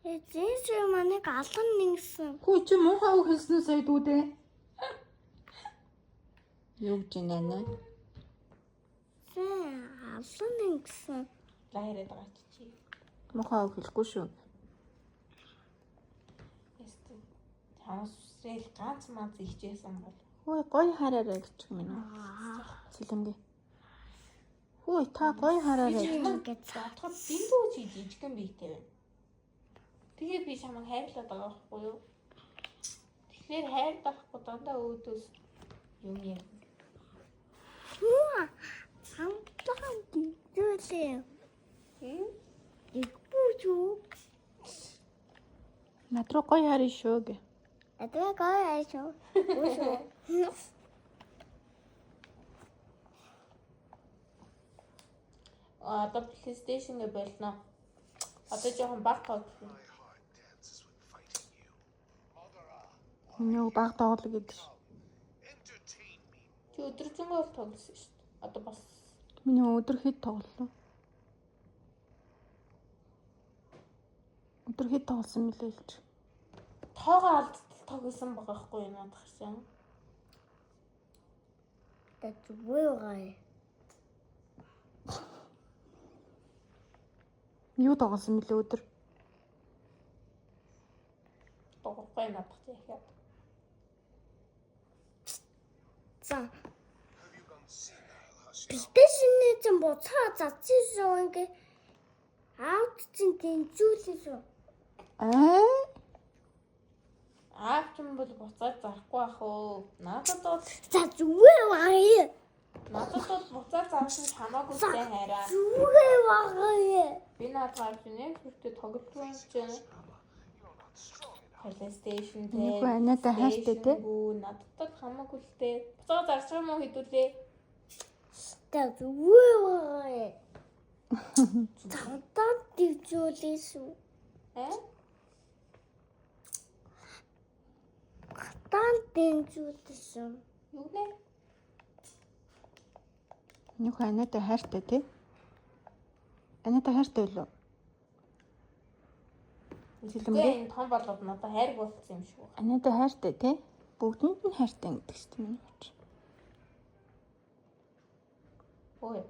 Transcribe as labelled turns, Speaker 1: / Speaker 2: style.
Speaker 1: Эцэг манайг алган нэгсэн.
Speaker 2: Хүү чи муухай үг хэлсэн сая дүүдээ. Юу гэж нэ?
Speaker 1: Алган нэгсэн.
Speaker 3: За яриад байгаа чи.
Speaker 2: Муухай үг хэлэхгүй шүү.
Speaker 3: Ястэ. Таасрэл ганц маа зихжсэн бол.
Speaker 2: Хөөе гоё хараарай гэж минь. Сэлэмгээ. Хөөе та гоё хараарай.
Speaker 1: Ингээд
Speaker 3: Задхад дэндүү чи жижигэн биетэй байна. Тэгээ би чамайг хайрлаад байгаа байхгүй юу? Тэгэхээр хайрлахгүй дандаа өөдөөс юм юм.
Speaker 1: амтан дүүлээ. Игүүжүү.
Speaker 2: Над руу гоё харъя шүү гэ.
Speaker 1: Адваа гой айшоо. Үгүй.
Speaker 3: Одоо PlayStation гэ болно. Одоо жоохон баг тоглох.
Speaker 2: Миний баг тоглох гэдэг.
Speaker 3: Чи өдөржингөө л тоглосон шүү дээ. Одоо бас
Speaker 2: Миний өдөр хэд тоглолоо. Өдөр хэд тоглосон мөлий л чи.
Speaker 3: тоогоо алдтал тоглосон байгаа байхгүй юу надад харсан.
Speaker 1: That's way.
Speaker 2: Юу тоглосон мөлий өдөр?
Speaker 3: Тоглохгүй надад яхаа.
Speaker 1: За. PlayStation-ийн зэн буцаа зацсан ингээ аут зэн тэнцүүлсэн.
Speaker 3: Аав ч юм бол буцаад зарахгүй ах уу. Надад бол
Speaker 1: За зүгээр байгаа.
Speaker 3: надад бол буцаад зарсан хамаагүй сайн хайраа.
Speaker 1: Зүгээр байгаа.
Speaker 3: Би надад нэг хүртэл тоглохгүй юм чинь. PlayStation дээр.
Speaker 2: Нэг анаатай хайртай те.
Speaker 3: Надад хамаагүй л те. Буцаад зарсан юм уу хэдүүлээ.
Speaker 1: За зүгээр байгаа. Цантаа дивжүүлээсүү. Тан дивжүүлсэн.
Speaker 3: Юу нэ?
Speaker 2: Нэг анаатай хайртай те. Анаатай хайртай болов.
Speaker 3: Сэлэмгээ энэ том болоод надад хайр болсон юм шиг байна.
Speaker 2: Анаатай хайртай те. Бүгдэнд нь хайртай гэдэг чинь миний боч.
Speaker 3: Ой.